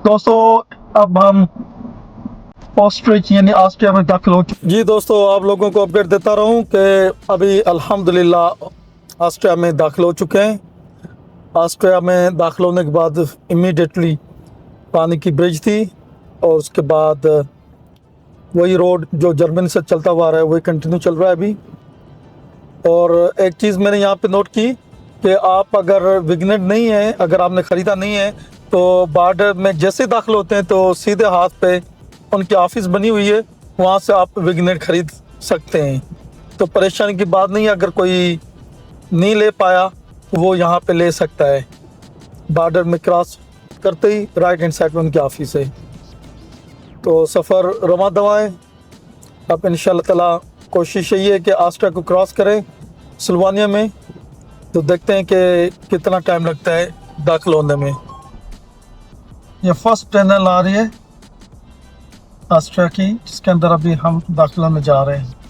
दोस्तों अब हम ऑस्ट्रिच यानी ऑस्ट्रिया में दाखिल हो चुके। जी दोस्तों, आप लोगों को अपडेट देता रहूं कि अभी अल्हम्दुलिल्लाह ऑस्ट्रिया में दाखिल हो चुके हैं। ऑस्ट्रिया में दाखिल होने के बाद इमीडिएटली पानी की ब्रिज थी और उसके बाद वही रोड जो जर्मनी से चलता हुआ आ रहा है वही कंटिन्यू चल रहा है अभी। और एक चीज़ मैंने यहाँ पे नोट की कि आप अगर विग्नेट नहीं है, अगर आपने ख़रीदा नहीं है, तो बॉर्डर में जैसे दाखिल होते हैं तो सीधे हाथ पे उनकी ऑफिस बनी हुई है, वहाँ से आप विग्नेट ख़रीद सकते हैं। तो परेशानी की बात नहीं है, अगर कोई नहीं ले पाया तो वो यहाँ पे ले सकता है। बॉर्डर में क्रॉस करते ही राइट हैंड साइड में उनकी ऑफिस है। तो सफ़र रमा दवा है। अब इंशाल्लाह ताला कोशिश यही है कि ऑस्ट्रिया को क्रॉस करें स्लोवानिया में। तो देखते हैं कि कितना टाइम लगता है दाखिल होने में। ये फर्स्ट टनल आ रही है ऑस्ट्रिया की, जिसके अंदर अभी हम दाखिला में जा रहे हैं।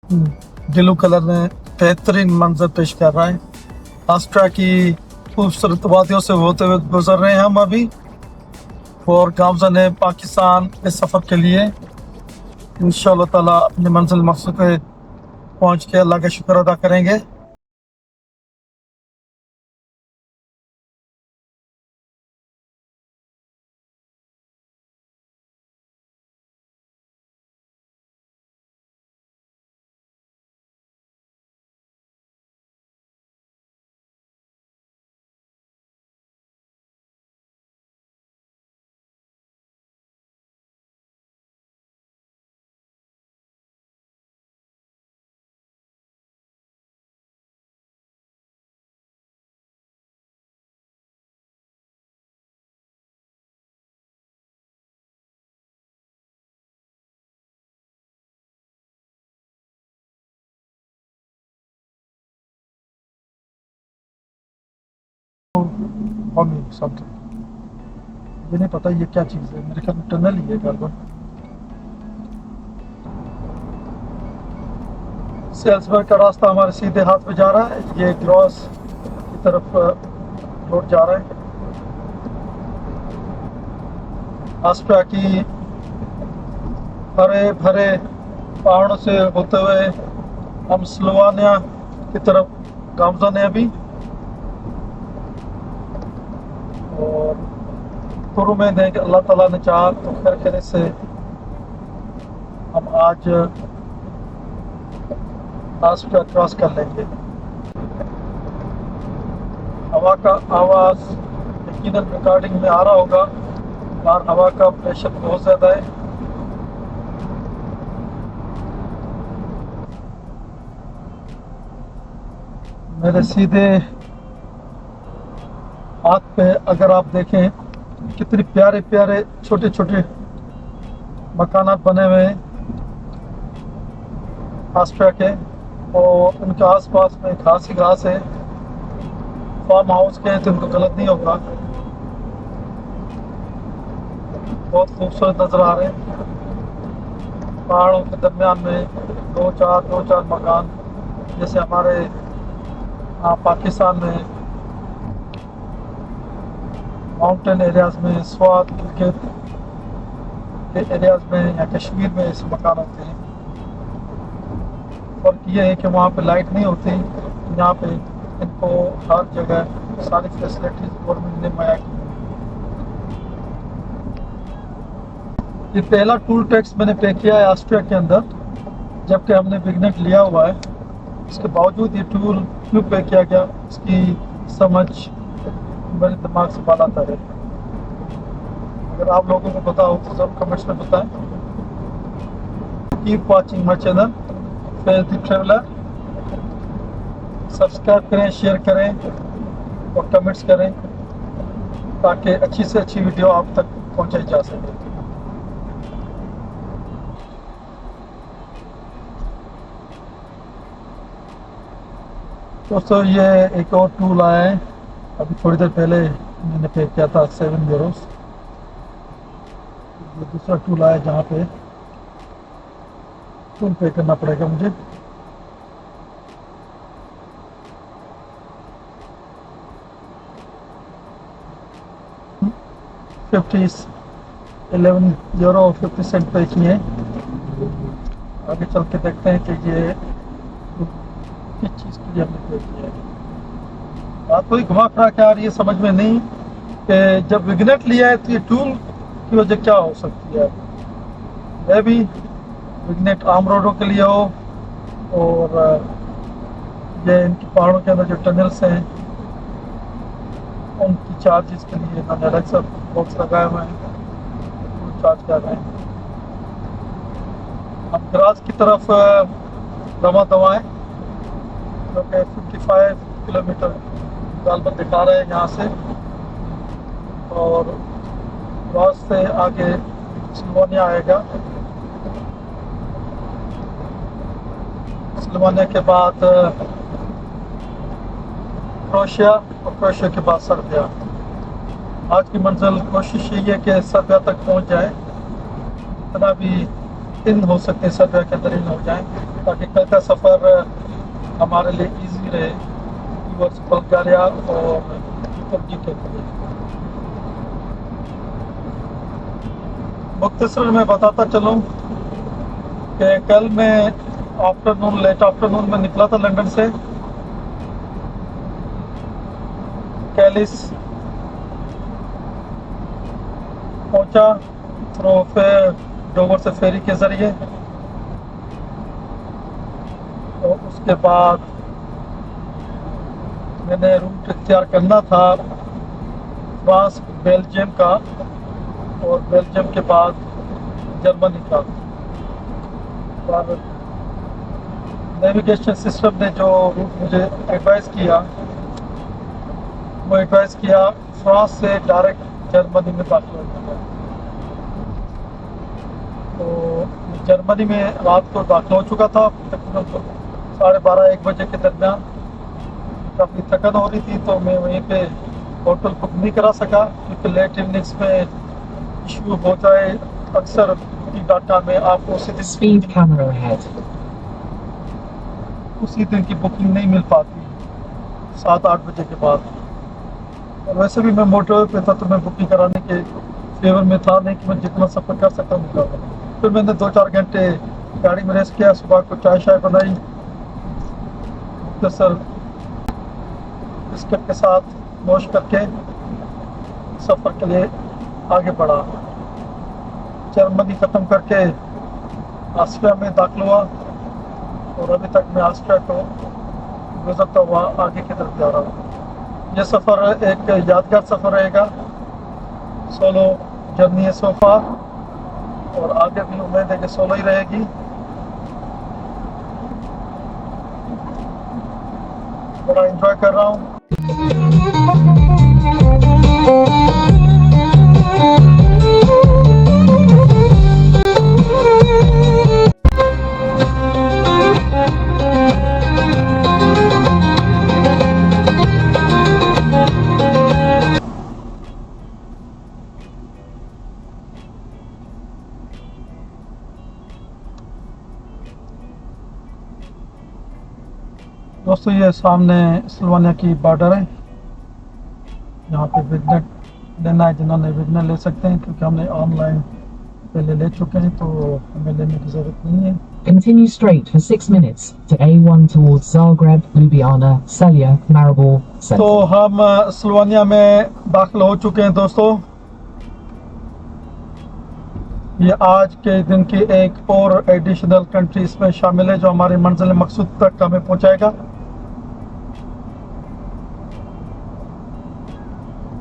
ब्लू कलर में बेहतरीन मंजर पेश कर रहा है। ऑस्ट्रिया की खूबसूरत वादियों से होते हुए गुजर रहे हैं हम अभी, और गामजन है पाकिस्तान इस सफ़र के लिए। इंशाअल्लाह ताला अपनी मंजिल मकसद पे पहुँच के अल्लाह का शुक्र अदा करेंगे। और सब ये नहीं पता ये क्या चीज़ है, मेरे ख्याल में टनल ही है कार्बन। सेल्सबर्ग का रास्ता हमारे सीधे हाथ पे जा रहा है, ये ग्रॉस की तरफ रोड जा रहा है। आस्ट्रिया की हरे भरे पहाड़ों से होते हुए हम स्लोवानिया की तरफ गामज़न है अभी। और शुरू में देख अल्लाह ताला ने चाहा तो खैर खैर से हम आज आस्ट्रिया क्रॉस कर लेंगे। हवा का आवाज़ यकीनन रिकॉर्डिंग में आ रहा होगा और हवा का प्रेशर बहुत ज़्यादा है। मेरे सीधे हाथ पे अगर आप देखें कितने प्यारे प्यारे छोटे छोटे मकानात बने हुए हैं आस्ट्रिया के, और उनके आसपास में घास ही घास है। फार्म हाउस के हैं तो उनको गलत नहीं होगा। बहुत खूबसूरत नज़र आ रहे हैं। पहाड़ों के दरमियान में दो चार मकान, जैसे हमारे पाकिस्तान में माउंटेन एरियाज़ में, स्वात के एरियाज़ में या कश्मीर में ऐसे मकान होते हैं। फर्क ये है कि वहाँ पे लाइट नहीं होती, यहाँ पे इनको हर जगह सारी फैसिलिटीज़ गवर्नमेंट ने मुहैया की। ये पहला टूल टैक्स मैंने पे किया है ऑस्ट्रिया के अंदर, जबकि हमने विग्नेट लिया हुआ है। इसके बावजूद ये टूल क्यों पे किया गया, इसकी समझ मेरे दिमाग से बाहर आता है। अगर आप लोगों को पता हो तो ज़रूर कमेंट्स में बताएं। Keep watching my channel phase the traveller. Subscribe करें, शेयर करें और कमेंट्स करें ताकि अच्छी से अच्छी वीडियो आप तक पहुंचाई जा सके। दोस्तों ये एक और टूल आया है, अभी थोड़ी देर पहले मैंने पे किया था 7 यूरोस। ये दूसरा टूल आया जहाँ पे टूल पे करना पड़ेगा मुझे। €11.50 पे किए। आगे चल के देखते हैं कि ये किस चीज़ के लिए हमने पे किया है। बात कोई घुमा फिरा के आ रही है समझ में नहीं कि जब विग्नेट लिया है तो ये टूल की वजह क्या हो सकती है। वह भी विग्नेट आम रोडों के लिए हो, और ये इनकी पहाड़ों के अंदर जो टनल्स हैं उनकी चार्जेस के लिए इन्होंने अलग से बॉक्स लगाए हुए हैं, चार्ज कर रहे हैं। हम ग्रास की तरफ रवा दवाएँ जो कि 55 किलोमीटर गालबन दिखा रहे हैं यहाँ से, और ग्रास से आगे स्लोवानिया आएगा। स्लोवानिया के बाद क्रोएशिया और क्रोएशिया के बाद सर्बिया। आज की मंजिल कोशिश यही है कि सर्बिया तक पहुंच जाए, इतना भी इन हो सकते हैं सर्बिया के अंदर इन हो जाए, ताकि कल का सफ़र हमारे लिए इजी रहे टूवर्ड्स बल्गारिया और तुर्की के लिए। मुख्तसर मैं बताता चलूँ कि कल मैं लेट आफ्टरनून में निकला था लंदन से। कैलिस पहुंचा थ्रो डोवर से फेरी के ज़रिए, तो उसके बाद मैंने रूट इख्तियार करना था फ्रांस बेल्जियम का, और बेल्जियम के बाद जर्मनी का। पर नेविगेशन सिस्टम ने जो रूट मुझे एडवाइस किया, वो एडवाइस किया फ्रांस से डायरेक्ट जर्मनी में दाखिल होना। तो जर्मनी में रात को दाखिल हो चुका था तकरीबन 12:30-1 बजे के दरमियान। काफ़ी थकन हो रही थी तो मैं वहीं पे होटल बुक नहीं करा सका क्योंकि लेट इवनिंग्स में इशू होता है अक्सर डाटा में आपको Speed camera ahead. उसी दिन की बुकिंग नहीं मिल पाती 7-8 बजे के बाद। और वैसे भी मैं मोटरवे पे था तो मैं बुकिंग कराने के फेवर में था नहीं कि मैं जितना सफ़र कर सकता हूँ कर सकता। फिर मैंने 2-4 घंटे गाड़ी में रेस्ट किया, सुबह को चाय शाय बनाई तो सर बिस्किट के साथ नोश करके सफ़र के लिए आगे बढ़ा। जर्मनी ख़त्म करके ऑस्ट्रिया में दाखिल हुआ और अभी तक मैं ऑस्ट्रिया को गुजरता हुआ आगे की तरफ जा रहा हूँ। ये सफ़र एक यादगार सफ़र रहेगा, सोलो जर्नी है सो फार और आगे भी उम्मीद है कि सोलो ही रहेगी। बड़ा एंजॉय कर रहा हूँ। दोस्तों ये सामने स्लोवानिया की बॉर्डर है, यहाँ पे विगनेट लेना है जिन्होंने विगनेट ले सकते हैं क्योंकि हमने ऑनलाइन पहले ले चुके हैं तो हमें लेने की ज़रूरत नहीं है। Continue straight for 6 minutes to A1 towards Zagreb, Ljubljana, Celje, Maribor तो Center. हम स्लोवानिया में दाखिल हो चुके हैं दोस्तों। ये आज के दिन की एक और एडिशनल कंट्री इसमें शामिल है जो हमारी मंजिल मकसूद तक हमें पहुंचाएगा।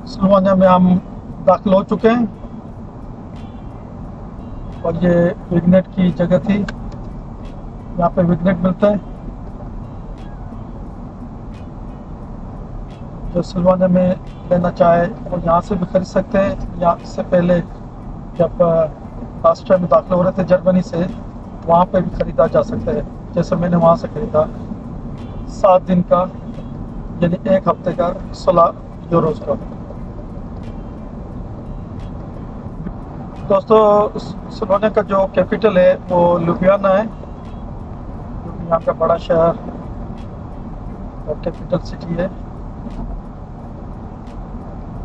स्लोवानिया में हम दाखिल हो चुके हैं और ये विगनेट की जगह थी, यहाँ पे विगनेट मिलता है जो स्लोवानिया में लेना चाहे वो यहाँ से भी खरीद सकते हैं या इससे पहले जब ऑस्ट्रिया में दाखिल हो रहे थे जर्मनी से वहाँ पे भी खरीदा जा सकता है, जैसे मैंने वहाँ से खरीदा 7 दिन का यानी एक हफ्ते का 16 यूरोज का। दोस्तों स्लोवानिया का जो कैपिटल है वो ल्यूबियाना है जो कि यहाँ का बड़ा शहर और कैपिटल सिटी है।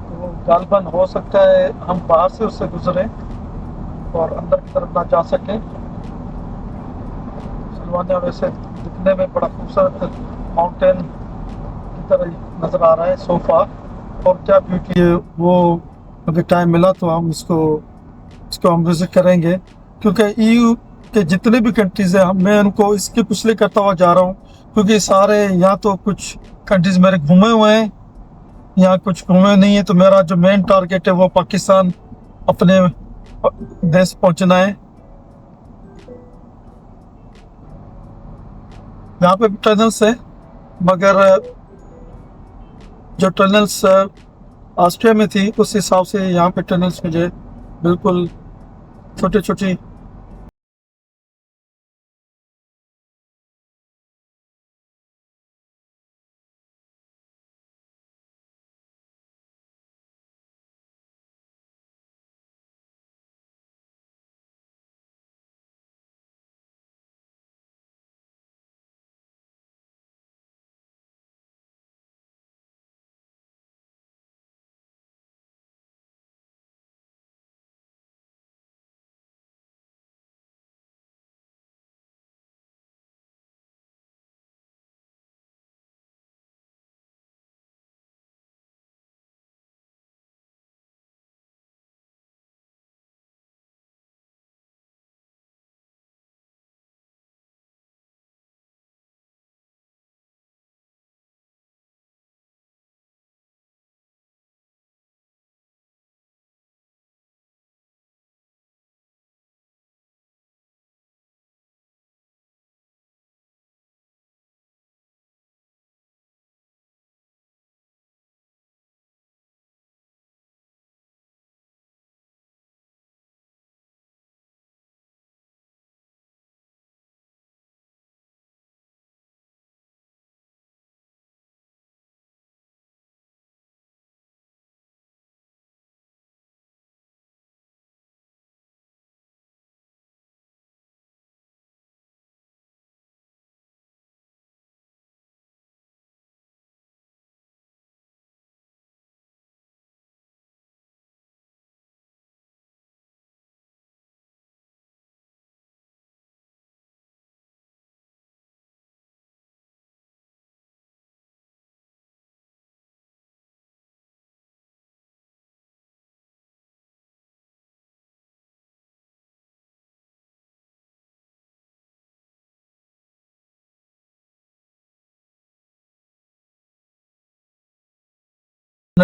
तो गालबन हो सकता है हम बाहर से उससे गुजरें और अंदर की तरफ ना जा सकें। स्लोवानिया वैसे दिखने में बड़ा खूबसूरत माउंटेन की तरह नज़र आ रहा है सो फार, और क्या ब्यूटी है वो। अगर टाइम मिला तो हम इसको हम विजिट करेंगे क्योंकि ईयू के जितने भी कंट्रीज़ हैं मैं उनको इसके पिछले करता हुआ जा रहा हूँ क्योंकि सारे यहाँ तो कुछ कंट्रीज़ मेरे घूमे हुए हैं, यहाँ कुछ घूमे नहीं है। तो मेरा जो मेन टारगेट है वो पाकिस्तान अपने देश पहुँचना है। यहाँ पे भी टनल्स है मगर जो टनल्स ऑस्ट्रिया में थी उस हिसाब से यहाँ पे टनल्स मुझे बिल्कुल छोटी छोटी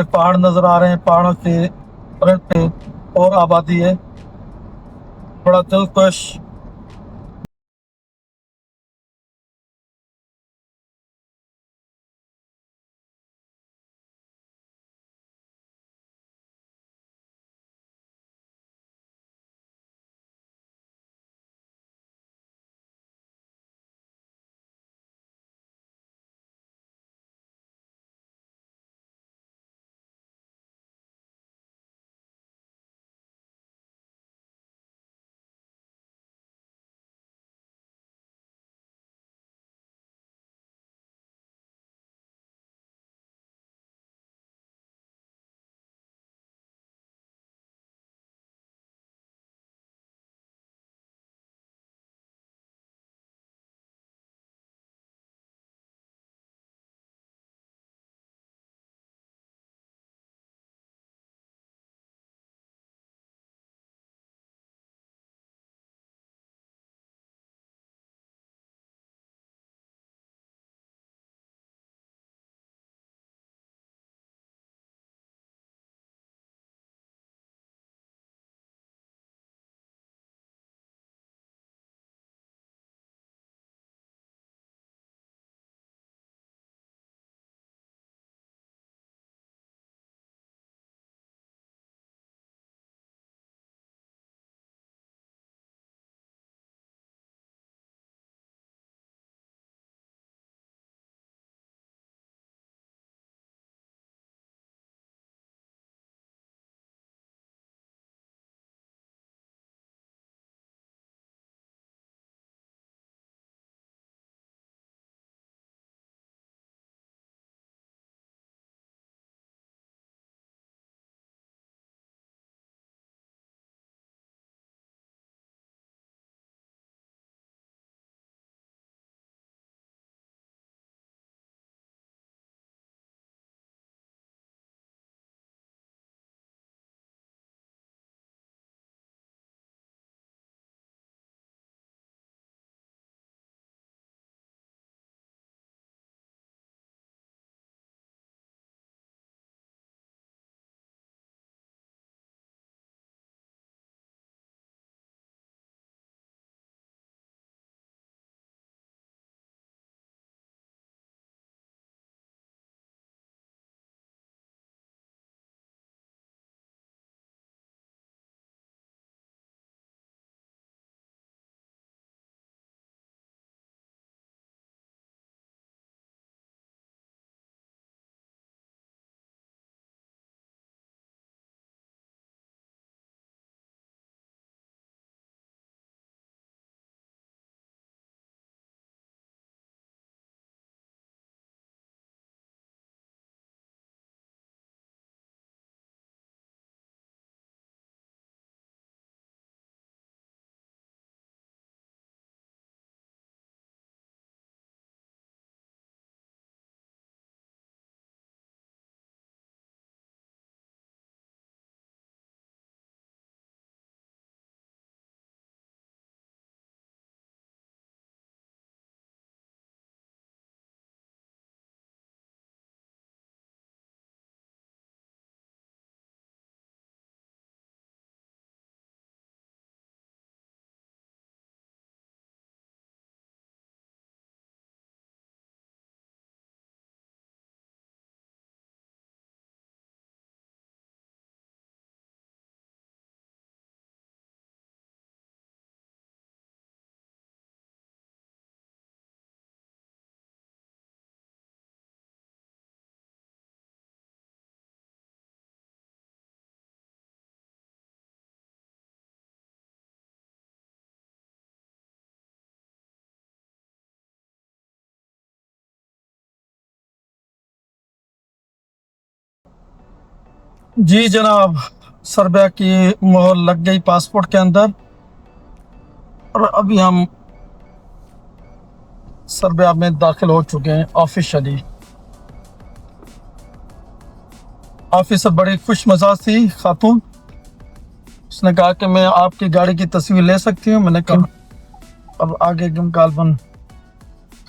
पहाड़ नजर आ रहे हैं, पहाड़ों के फ्रंट पे और आबादी है, बड़ा दिलकश। जी जनाब, सर्बिया की मोहर लग गई पासपोर्ट के अंदर और अभी हम सर्बिया में दाखिल हो चुके हैं ऑफिशियली। ऑफिसर बड़ी खुश मिजाज थी खातून, उसने कहा कि मैं आपकी गाड़ी की तस्वीर ले सकती हूँ। मैंने कहा अब आगे गालबन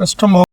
कस्टम हो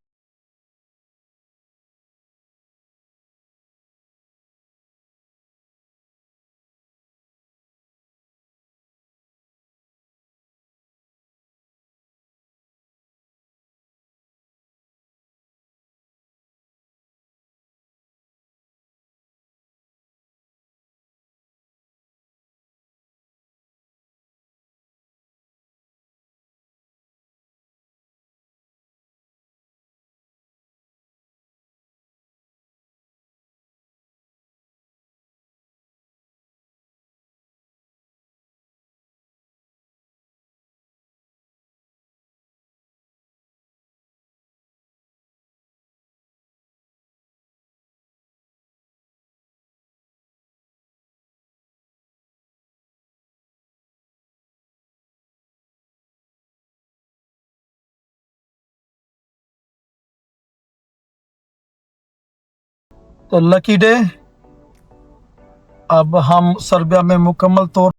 तो लकी डे। अब हम सर्बिया में मुकम्मल तौर